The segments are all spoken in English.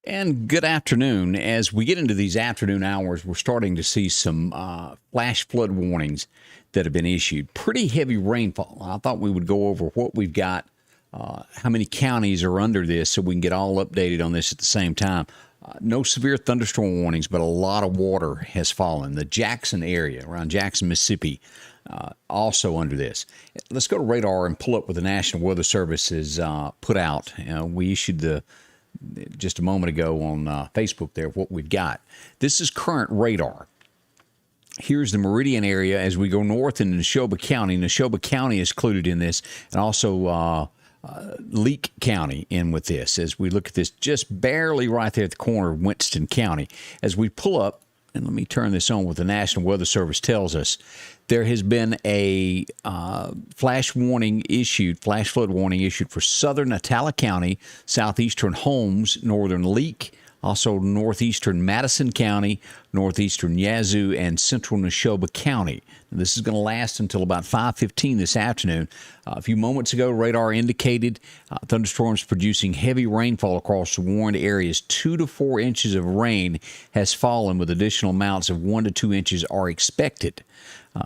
And good afternoon. As we get into these afternoon hours, we're starting to see some flash flood warnings that have been issued. Pretty heavy rainfall. I thought we would go over what we've got, how many counties are under this, so we can get all updated on this at the same time. No severe thunderstorm warnings, but a lot of water has fallen. The Jackson area, around Jackson, Mississippi, also under this. Let's go to radar and pull up what the National Weather Service has put out. We issued just a moment ago on Facebook there what we've got. This is current radar. Here's the Meridian area as we go north into Neshoba County. Neshoba County is included in this, and also Leake County in with this. As we look at this, just barely right there at the corner of Winston County. As we pull up, and let me turn this on what the National Weather Service tells us. There has been a flash flood warning issued for southern Attala County, southeastern Holmes, northern Leake, also northeastern Madison County, northeastern Yazoo, and central Neshoba County. Now, this is going to last until about 5:15 this afternoon. A few moments ago, radar indicated thunderstorms producing heavy rainfall across the warned areas. 2 to 4 inches of rain has fallen, with additional amounts of 1 to 2 inches are expected.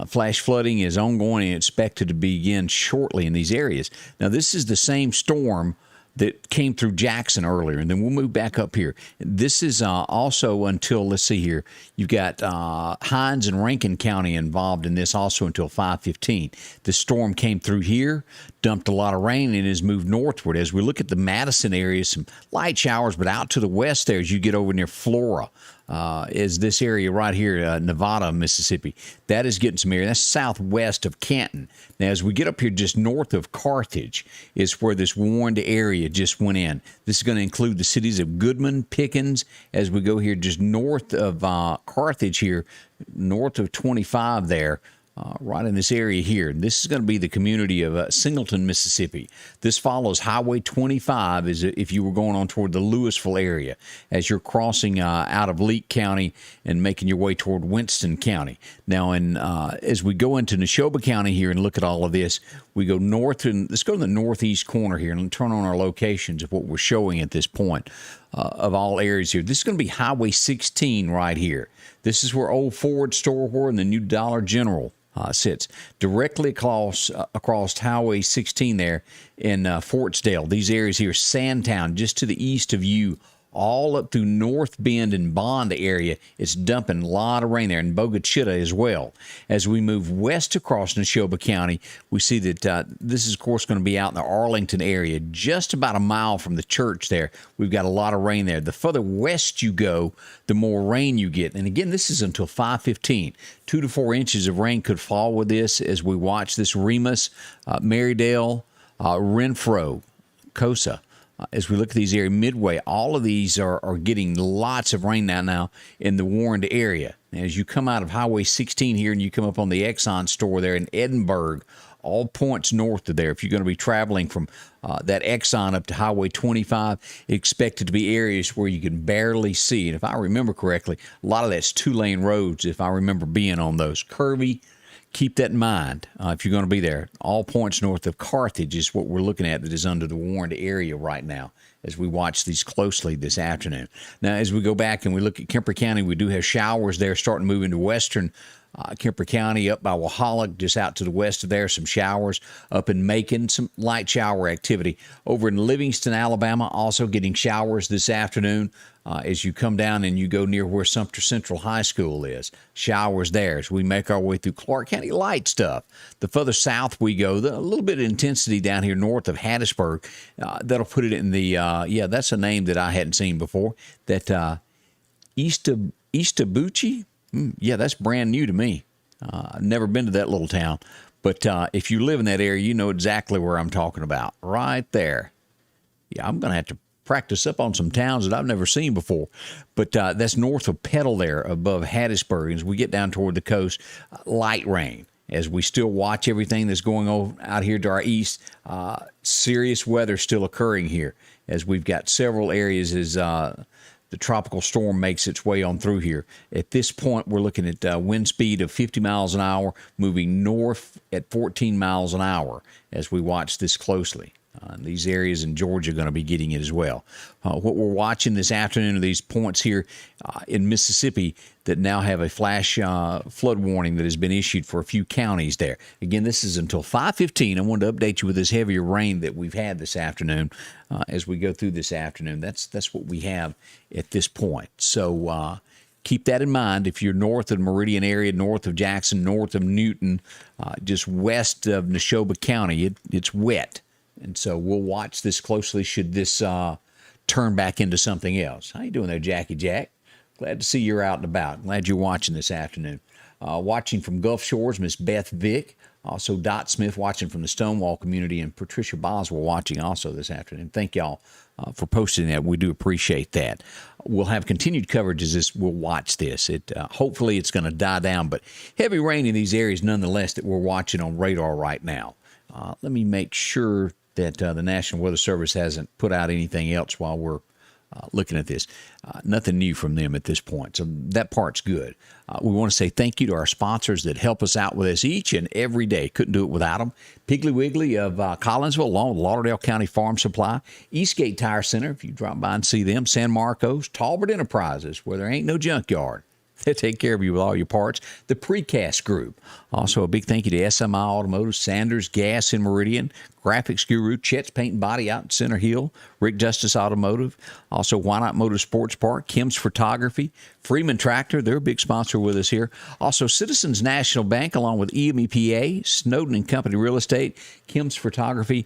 Flash flooding is ongoing and expected to begin shortly in these areas. Now, this is the same storm that came through Jackson earlier, and then we'll move back up here. This is also until, let's see here, you've got Hinds and Rankin County involved in this also until 5:15. The storm came through here, dumped a lot of rain, and has moved northward. As we look at the Madison area, some light showers, but out to the west there as you get over near Flora, is this area right here, Nevada, Mississippi. That is getting some area. That's southwest of Canton. Now, as we get up here just north of Carthage is where this warned area just went in. This is going to include the cities of Goodman, Pickens, as we go here just north of Carthage here, north of 25 there. Right in this area here. This is going to be the community of Singleton, Mississippi. This follows Highway 25 as if you were going on toward the Louisville area as you're crossing out of Leake County and making your way toward Winston County. Now, as we go into Neshoba County here and look at all of this, we go north, and let's go to the northeast corner here and turn on our locations of what we're showing at this point of all areas here. This is going to be Highway 16 right here. This is where Old Ford Store and the new Dollar General sits directly across Highway 16 there in Fortsdale. These areas here, Sandtown, just to the east of you, all up through North Bend and Bond area. It's dumping a lot of rain there, and Bogachita as well. As we move west across Neshoba County, we see that this is, of course, going to be out in the Arlington area, just about a mile from the church there. We've got a lot of rain there. The further west you go, the more rain you get. And again, this is until 5:15. 2 to 4 inches of rain could fall with this as we watch this Remus, Marydale, Renfro, Cosa. As we look at these areas, Midway, all of these are getting lots of rain now in the warned area. As you come out of Highway 16 here and you come up on the Exxon store there in Edinburgh, all points north of there, if you're going to be traveling from that Exxon up to Highway 25, expected to be areas where you can barely see. And if I remember correctly, a lot of that's 2-lane roads, if I remember being on those. Curvy. Keep that in mind if you're going to be there. All points north of Carthage is what we're looking at that is under the warned area right now as we watch these closely this afternoon. Now, as we go back and we look at Kemper County, we do have showers there starting to move into western Kemper County, up by Wahala, just out to the west of there, some showers. Up in Macon, some light shower activity. Over in Livingston, Alabama, also getting showers this afternoon. As you come down and you go near where Sumter Central High School is. Showers there as we make our way through Clark County, light stuff. The further south we go, a little bit of intensity down here north of Hattiesburg. That'll put it in the, that's a name that I hadn't seen before. That Eastabuchi? Yeah, that's brand new to me. I've never been to that little town. But if you live in that area, you know exactly where I'm talking about. Right there. Yeah, I'm going to have to practice up on some towns that I've never seen before. But that's north of Petal there above Hattiesburg. As we get down toward the coast, light rain. As we still watch everything that's going on out here to our east, serious weather still occurring here. As we've got several areas as the tropical storm makes its way on through here. At this point, we're looking at wind speed of 50 miles an hour, moving north at 14 miles an hour as we watch this closely. These areas in Georgia are going to be getting it as well. What we're watching this afternoon are these points here in Mississippi that now have a flash flood warning that has been issued for a few counties there. Again, this is until 5:15. I wanted to update you with this heavier rain that we've had this afternoon as we go through this afternoon. That's what we have at this point. So keep that in mind. If you're north of the Meridian area, north of Jackson, north of Newton, just west of Neshoba County, it's wet. And so we'll watch this closely should this turn back into something else. How you doing there, Jackie Jack? Glad to see you're out and about. Glad you're watching this afternoon. Watching from Gulf Shores, Miss Beth Vick. Also, Dot Smith watching from the Stonewall community, and Patricia Boswell watching also this afternoon. Thank y'all for posting that. We do appreciate that. We'll have continued coverage as this. We'll watch this. Hopefully it's going to die down, but heavy rain in these areas nonetheless that we're watching on radar right now. Let me make sure that the National Weather Service hasn't put out anything else while we're looking at this. Nothing new from them at this point, so that part's good. We want to say thank you to our sponsors that help us out with this each and every day. Couldn't do it without them. Piggly Wiggly of Collinsville, along with Lauderdale County Farm Supply, Eastgate Tire Center, if you drop by and see them, San Marcos, Talbot Enterprises, where there ain't no junkyard. They take care of you with all your parts. The Precast Group. Also, a big thank you to SMI Automotive, Sanders Gas in Meridian, Graphics Guru, Chet's Paint and Body out in Center Hill, Rick Justice Automotive. Also, Why Not Motorsports Park, Kim's Photography, Freeman Tractor. They're a big sponsor with us here. Also, Citizens National Bank, along with EMEPA, Snowden and Company Real Estate, Kim's Photography.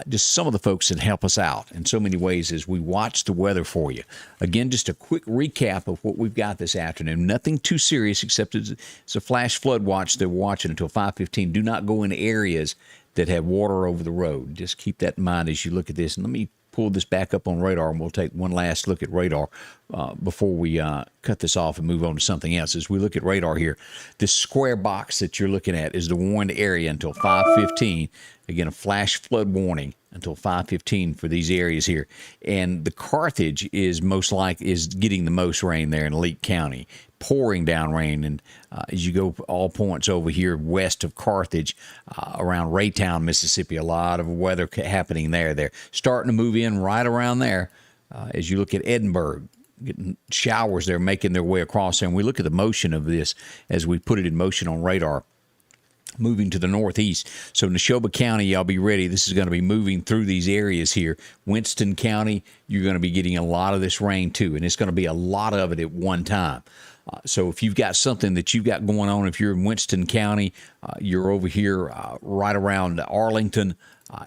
Just some of the folks that help us out in so many ways as we watch the weather for you. Again, just a quick recap of what we've got this afternoon. Nothing too serious except it's a flash flood watch that we're watching until 5:15. Do not go in areas that have water over the road. Just keep that in mind as you look at this. And let me pull this back up on radar, and we'll take one last look at radar before we cut this off and move on to something else. As we look at radar here, this square box that you're looking at is the warned area until 5:15. Again, a flash flood warning until 5:15 for these areas here. And the Carthage is getting the most rain there in Leake County, pouring down rain. And as you go all points over here west of Carthage, around Raytown, Mississippi, a lot of weather happening there. They're starting to move in right around there. As you look at Edinburgh, getting showers there making their way across there. And we look at the motion of this as we put it in motion on radar. Moving to the northeast. So Neshoba County, y'all be ready. This is going to be moving through these areas here. Winston County, you're going to be getting a lot of this rain too, and it's going to be a lot of it at one time. So if you've got something that you've got going on, if you're in Winston County, you're over here right around Arlington,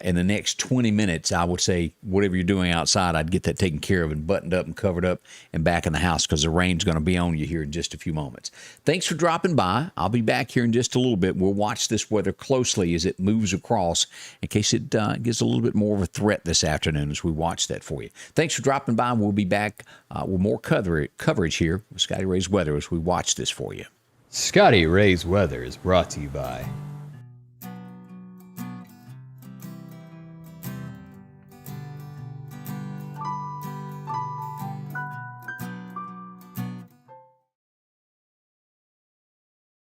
in the next 20 minutes, I would say whatever you're doing outside, I'd get that taken care of and buttoned up and covered up and back in the house because the rain's going to be on you here in just a few moments. Thanks for dropping by. I'll be back here in just a little bit. We'll watch this weather closely as it moves across in case it gives a little bit more of a threat this afternoon as we watch that for you. Thanks for dropping by. We'll be back with more coverage here with Scotty Ray's Weather as we watch this for you. Scotty Ray's Weather is brought to you by